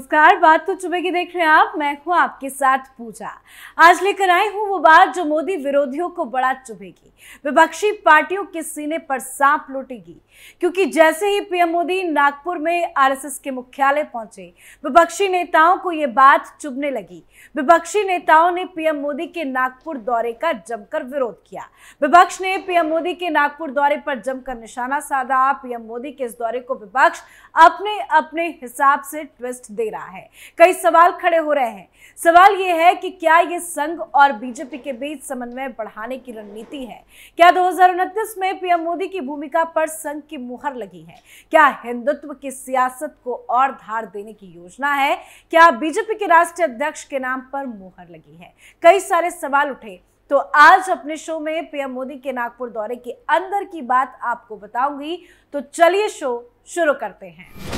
नमस्कार, बात तो चुभे की देख रहे हैं आप। मैं हूं आपके साथ पूजा। आज लेकर आई हूं वो बात जो मोदी विरोधियों को बड़ा चुभेगी, विपक्षी पार्टियों के सीने पर सांप लौटेगी। क्योंकि जैसे ही पीएम मोदी नागपुर में आरएसएस के मुख्यालय पहुंचे, विपक्षी नेताओं को ये बात चुभने लगी। विपक्षी नेताओं ने पीएम मोदी के नागपुर दौरे का जमकर विरोध किया। विपक्ष ने पीएम मोदी के नागपुर दौरे पर जमकर निशाना साधा। पीएम मोदी के इस दौरे को विपक्ष अपने अपने हिसाब से ट्विस्ट दे रहा है। कई सवाल खड़े हो रहे हैं। सवाल यह है कि क्या ये संघ और बीजेपी के बीच समन्वय बढ़ाने की रणनीति है? क्या 2029 में पीएम मोदी की भूमिका पर संघ की मुहर लगी है? क्या हिंदुत्व की सियासत को और धार देने की योजना है? क्या बीजेपी के राष्ट्रीय अध्यक्ष के नाम पर मुहर लगी है? कई सारे सवाल उठे। तो आज अपने शो में पीएम मोदी के नागपुर दौरे के अंदर की बात आपको बताऊंगी। तो चलिए शो शुरू करते हैं।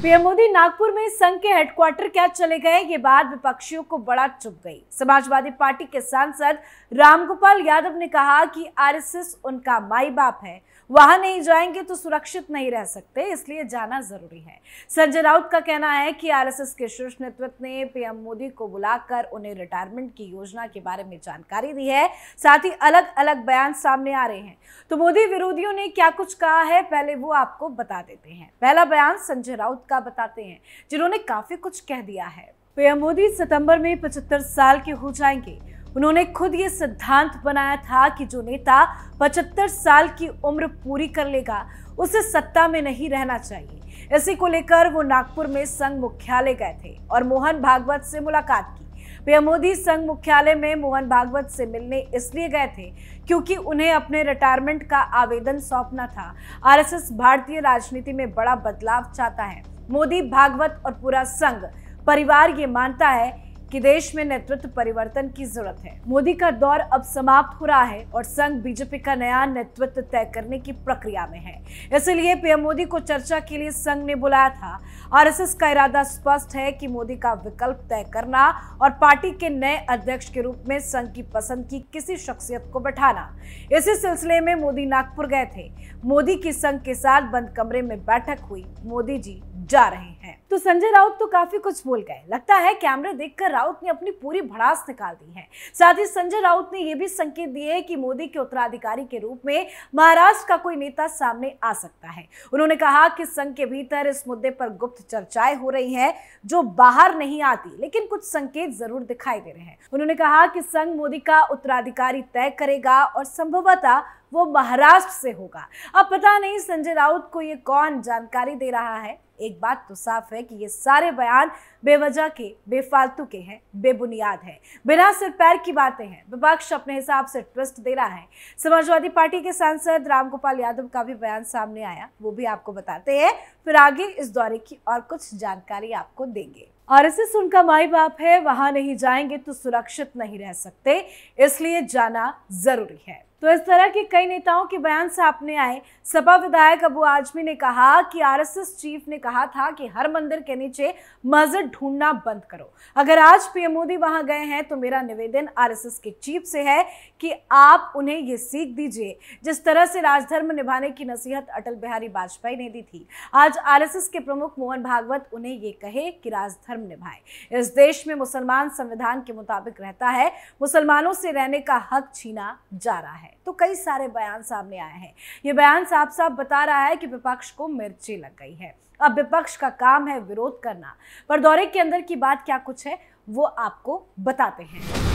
पीएम मोदी नागपुर में संघ के हेडक्वार्टर क्या चले गए, ये बात विपक्षियों को बड़ा चुभ गई। समाजवादी पार्टी के सांसद रामगोपाल यादव ने कहा कि आरएसएस उनका माई बाप है, वहां नहीं जाएंगे तो सुरक्षित नहीं रह सकते, इसलिए जाना जरूरी है। संजय राउत का कहना है कि आरएसएस के शीर्ष नेतृत्व ने पीएम मोदी को बुलाकर उन्हें रिटायरमेंट की योजना के बारे में जानकारी दी है। साथ ही अलग अलग बयान सामने आ रहे हैं। तो मोदी विरोधियों ने क्या कुछ कहा है, पहले वो आपको बता देते हैं। पहला बयान संजय राउत का बताते हैं, जिन्होंने काफी कुछ कह दिया है। पीएम मोदी सितंबर में 75 साल के हो जाएंगे। उन्होंने खुद ये सिद्धांत बनाया था कि जो नेता 75 साल की उम्र पूरी कर लेगा, उसे सत्ता में नहीं रहना चाहिए। इसी को लेकर वो नागपुर में संघ मुख्यालय गए थे और मोहन भागवत से मुलाकात की। पीएम मोदी संघ मुख्यालय में मोहन भागवत से मिलने इसलिए गए थे क्योंकि उन्हें अपने रिटायरमेंट का आवेदन सौंपना था। आरएसएस भारतीय राजनीति में बड़ा बदलाव चाहता है। मोदी, भागवत और पूरा संघ परिवार ये मानता है कि देश में नेतृत्व परिवर्तन की जरूरत है। मोदी का दौर अब समाप्त हो रहा है और संघ बीजेपी का नया नेतृत्व तय करने की प्रक्रिया में है। इसलिए पीएम मोदी को चर्चा के लिए संघ ने बुलाया था। आरएसएस का इरादा स्पष्ट है कि मोदी का विकल्प तय करना और पार्टी के नए अध्यक्ष के रूप में संघ की पसंद की किसी शख्सियत को बैठाना। इसी सिलसिले में मोदी नागपुर गए थे। मोदी की संघ के साथ बंद कमरे में बैठक हुई। मोदी जी जा रहे हैं। तो संजय राउत तो काफी कुछ बोल गए। लगता है कैमरे देखकर राउत ने अपनी पूरी भड़ास निकाल दी है। साथ ही संजय राउत ने यह भी संकेत दिए कि मोदी के उत्तराधिकारी के रूप में महाराष्ट्र का कोई नेता सामने आ सकता है। उन्होंने कहा कि संघ के भीतर इस मुद्दे पर गुप्त चर्चाएं हो रही हैं जो बाहर नहीं आती, लेकिन कुछ संकेत जरूर दिखाई दे रहे हैं। उन्होंने कहा कि संघ मोदी का उत्तराधिकारी तय करेगा और संभवतः वो महाराष्ट्र से होगा। अब पता नहीं संजय राउत को ये कौन जानकारी दे रहा है। एक बात तो साफ है कि ये सारे बयान बेवजह के, बेफालतू के हैं, बेबुनियाद है, बिना सिर पैर की बातें हैं। विपक्ष अपने हिसाब से ट्विस्ट दे रहा है। समाजवादी पार्टी के सांसद रामगोपाल यादव का भी बयान सामने आया, वो भी आपको बताते हैं। फिर आगे इस दौरे की और कुछ जानकारी आपको देंगे। आरएसएस उनका माई बाप है, वहां नहीं जाएंगे तो सुरक्षित नहीं रह सकते, इसलिए जाना जरूरी है। तो इस तरह के कई नेताओं के बयान सामने आए। सपा विधायक अबू आजमी ने कहा कि आरएसएस चीफ ने कहा था कि हर मंदिर के नीचे मस्जिद ढूंढना बंद करो। अगर आज पीएम मोदी वहां गए हैं तो मेरा निवेदन आरएसएस के चीफ से है कि आप उन्हें ये सीख दीजिए जिस तरह से राजधर्म निभाने की नसीहत अटल बिहारी वाजपेयी ने दी थी। आज आरएसएस के प्रमुख मोहन भागवत उन्हें ये कहे कि राजधर्म निभाए। इस देश में मुसलमान संविधान के मुताबिक रहता है, मुसलमानों से रहने का हक छीना जा रहा है। तो कई सारे बयान सामने आए हैं। ये बयान साफ साफ बता रहा है कि विपक्ष को मिर्ची लग गई है। अब विपक्ष का काम है विरोध करना। पर दौरे के अंदर की बात क्या कुछ है वो आपको बताते हैं।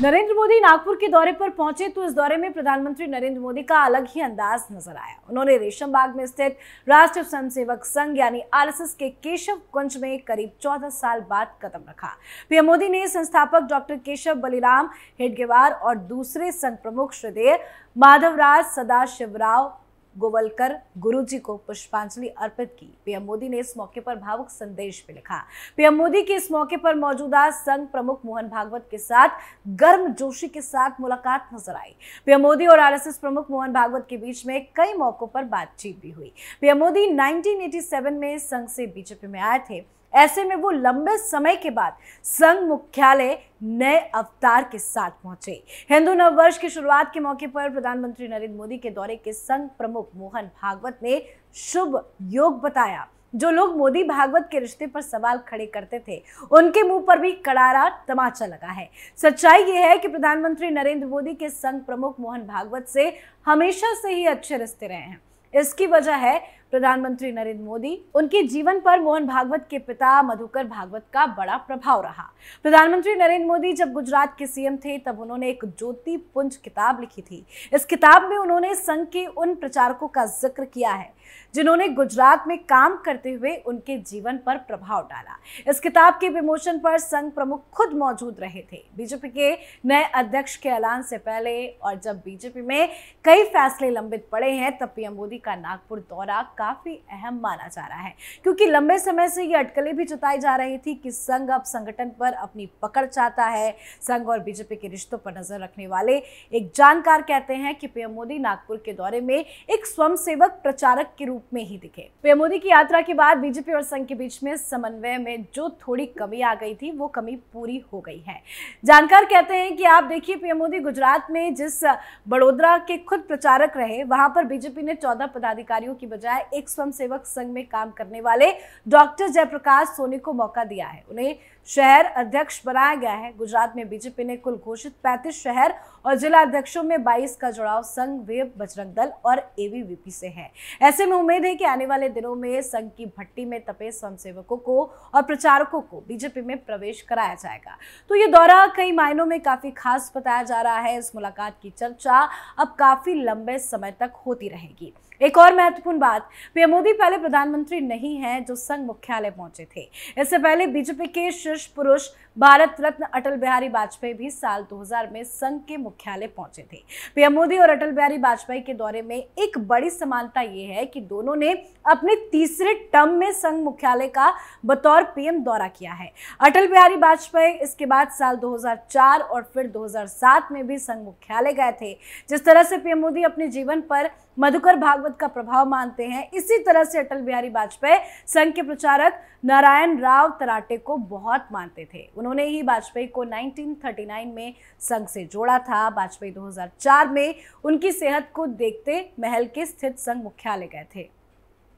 नरेंद्र मोदी नागपुर के दौरे पर पहुंचे तो इस दौरे में प्रधानमंत्री नरेंद्र मोदी का अलग ही अंदाज नजर आया। उन्होंने रेशम बाग में स्थित राष्ट्रीय स्वयंसेवक संघ यानी आरएसएस के केशव कुंज में करीब 14 साल बाद कदम रखा। पीएम मोदी ने संस्थापक डॉक्टर केशव बलिराम हेडगेवार और दूसरे संघ प्रमुख श्रीदेव माधवराज सदाशिवराव गोवलकर गुरुजी को पुष्पांजलि अर्पित की। पीएम मोदी ने इस मौके पर भावुक संदेश भी लिखा। पीएम मोदी के इस मौके पर मौजूदा संघ प्रमुख मोहन भागवत के साथ गर्मजोशी के साथ मुलाकात नजर आई। पीएम मोदी और आरएसएस प्रमुख मोहन भागवत के बीच में कई मौकों पर बातचीत भी हुई। पीएम मोदी 1987 में संघ से बीजेपी में आए थे। ऐसे में वो लंबे समय के बाद संघ मुख्यालय नए अवतार के साथ पहुंचे। हिंदू नववर्ष की शुरुआत के मौके पर प्रधानमंत्री नरेंद्र मोदी के दौरे के संघ प्रमुख मोहन भागवत ने शुभ योग बताया। जो लोग मोदी भागवत के रिश्ते पर सवाल खड़े करते थे, उनके मुंह पर भी करारा तमाचा लगा है। सच्चाई ये है कि प्रधानमंत्री नरेंद्र मोदी के संघ प्रमुख मोहन भागवत से हमेशा से ही अच्छे रिश्ते रहे हैं। इसकी वजह है प्रधानमंत्री नरेंद्र मोदी, उनके जीवन पर मोहन भागवत के पिता मधुकर भागवत का बड़ा प्रभाव रहा। प्रधानमंत्री नरेंद्र मोदी जब गुजरात के सीएम थे तब उन्होंने एक ज्योति पुंज किताब लिखी थी। इस किताब में उन्होंने संघ के उन प्रचारकों का जिक्र किया है जिन्होंने गुजरात में काम करते हुए उनके जीवन पर प्रभाव डाला। इस किताब के विमोचन पर संघ प्रमुख खुद मौजूद रहे थे। बीजेपी के नए अध्यक्ष के ऐलान से पहले और जब बीजेपी में कई फैसले लंबित पड़े हैं, तब पीएम मोदी का नागपुर दौरा काफी अहम माना जा रहा है, क्योंकि लंबे समय से ये अटकलें भी जताई जा रही थी कि संघ अब संगठन पर अपनी पकड़ चाहता है। संघ और बीजेपी के रिश्तों पर नजर रखने वाले एक जानकार कहते हैं कि पीएम मोदी नागपुर के दौरे में एक स्वयंसेवक प्रचारक के रूप में ही दिखे। पीएम मोदी की यात्रा के बाद बीजेपी और संघ के बीच में समन्वय में जो थोड़ी कमी आ गई थी, वो कमी पूरी हो गई है। जानकार कहते हैं कि आप देखिए, पीएम मोदी गुजरात में जिस बड़ोदरा के खुद प्रचारक रहे, वहां पर बीजेपी ने 14 पदाधिकारियों की बजाय एक स्वयंसेवक संघ में काम करने वाले डॉक्टर जयप्रकाश सोनी को मौका दिया है। उन्हें शहर अध्यक्ष बनाया गया है। गुजरात में बीजेपी ने कुल घोषित 35 शहर और जिला अध्यक्षों में 22 का जुड़ाव संघ, वेब, बजरंग दल और एबीवीपी से है। ऐसे में उम्मीद है कि आने वाले दिनों में संघ की भट्टी में तपे स्वयंसेवकों को और प्रचारकों को बीजेपी में प्रवेश कराया जाएगा। तो ये दौरा कई मायनों में काफी खास बताया जा रहा है। इस मुलाकात की चर्चा अब काफी लंबे समय तक होती रहेगी। एक और महत्वपूर्ण बात, पीएम मोदी पहले प्रधानमंत्री नहीं हैं जो संघ मुख्यालय पहुंचे थे। इससे पहले बीजेपी के शीर्ष पुरुष भारत रत्न अटल बिहारी वाजपेयी भी साल 2000 में संघ के मुख्यालय पहुंचे थे। पीएम मोदी और अटल बिहारी वाजपेयी के दौरे में एक बड़ी समानता ये है कि दोनों ने अपने तीसरे टर्म में संघ मुख्यालय का बतौर पीएम दौरा किया है। अटल बिहारी वाजपेयी इसके बाद साल 2004 और फिर 2007 में भी संघ मुख्यालय गए थे। जिस तरह से पीएम मोदी अपने जीवन पर मधुकर भागवत का प्रभाव मानते हैं, इसी तरह से अटल बिहारी वाजपेयी संघ के प्रचारक नारायण राव तराटे को बहुत मानते थे। उन्होंने ही वाजपेयी को 1939 में संघ से जोड़ा था। वाजपेयी 2004 में उनकी सेहत को देखते महल के स्थित संघ मुख्यालय गए थे।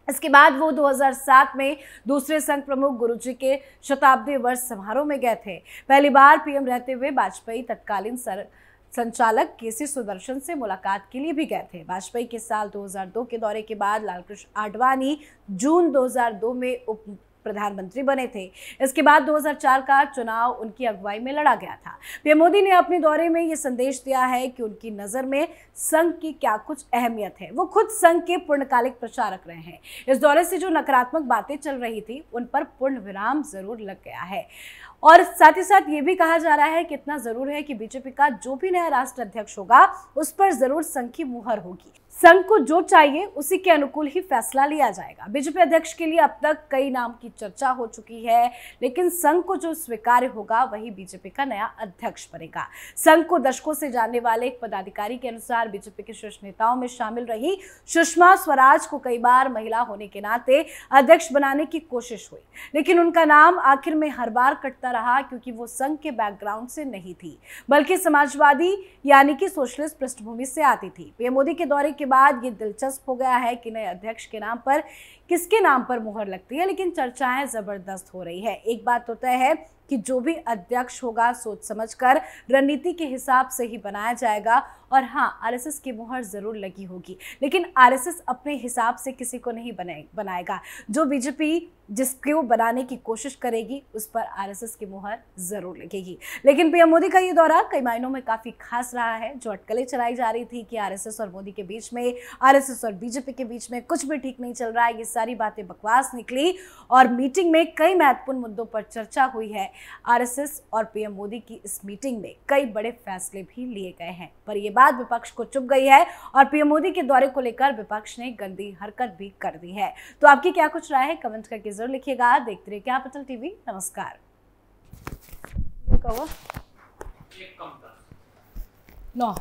इसके बाद वो 2007 में दूसरे संघ प्रमुख गुरुजी के शताब्दी वर्ष समारोह में गए थे। पहली बार पीएम रहते हुए वाजपेयी तत्कालीन संचालक केसी सुदर्शन से मुलाकात के लिए भी गए थे। वाजपेयी के साल 2002 के दौरे के बाद लालकृष्ण आडवाणी जून 2002 में उप प्रधानमंत्री बने थे। इसके बाद 2004 का चुनाव उनकी अगुवाई में लड़ा गया था। पीएम मोदी ने अपने दौरे में ये संदेश दिया है कि उनकी नजर में संघ की क्या कुछ अहमियत है। वो खुद संघ के पूर्णकालिक प्रचारक रहे हैं। इस दौरे से जो नकारात्मक बातें चल रही थी, उन पर पूर्ण विराम जरूर लग गया है। और साथ ही साथ ये भी कहा जा रहा है कि इतना जरूर है कि बीजेपी का जो भी नया राष्ट्र अध्यक्ष होगा, उस पर जरूर संघ की मुहर होगी। संघ को जो चाहिए उसी के अनुकूल ही फैसला लिया जाएगा। बीजेपी अध्यक्ष के लिए अब तक कई नाम की चर्चा हो चुकी है, लेकिन संघ को जो स्वीकार्य होगा वही बीजेपी का नया अध्यक्ष बनेगा। संघ को दशकों से जानने वाले एक पदाधिकारी के अनुसार बीजेपी के शीर्ष नेताओं में शामिल रही सुषमा स्वराज को कई बार महिला होने के नाते अध्यक्ष बनाने की कोशिश हुई, लेकिन उनका नाम आखिर में हर बार कटता रहा, क्योंकि वो संघ के बैकग्राउंड से नहीं थी, बल्कि समाजवादी यानी कि सोशलिस्ट पृष्ठभूमि से आती थी। पीएम मोदी के दौरे के बाद ये दिलचस्प हो गया है कि नए अध्यक्ष के नाम पर किसके नाम पर मुहर लगती है, लेकिन चर्चाएं जबरदस्त हो रही है। एक बात तो तय है कि जो भी अध्यक्ष होगा सोच समझकर रणनीति के हिसाब से ही बनाया जाएगा। और हाँ, आरएसएस की मुहर जरूर लगी होगी, लेकिन आरएसएस अपने हिसाब से किसी को नहीं बनाएगा। जो बीजेपी जिसको बनाने की कोशिश करेगी, उस पर आरएसएस की मुहर जरूर लगेगी। लेकिन पीएम मोदी का ये दौरा कई मायनों में काफी खास रहा है। जो अटकलें चलाई जा रही थी कि आरएसएस और मोदी के बीच में, आरएसएस और बीजेपी के बीच में कुछ भी ठीक नहीं चल रहा है, ये सारी बातें बकवास निकली और मीटिंग में कई महत्वपूर्ण मुद्दों पर चर्चा हुई है। आरएसएस और पीएम मोदी की इस मीटिंग में कई बड़े फैसले भी लिए गए हैं, पर यह बात विपक्ष को चुभ गई है और पीएम मोदी के दौरे को लेकर विपक्ष ने गंदी हरकत भी कर दी है। तो आपकी क्या कुछ राय है, कमेंट करके जरूर लिखिएगा। देखते रहिए कैपिटल टीवी। नमस्कार। No.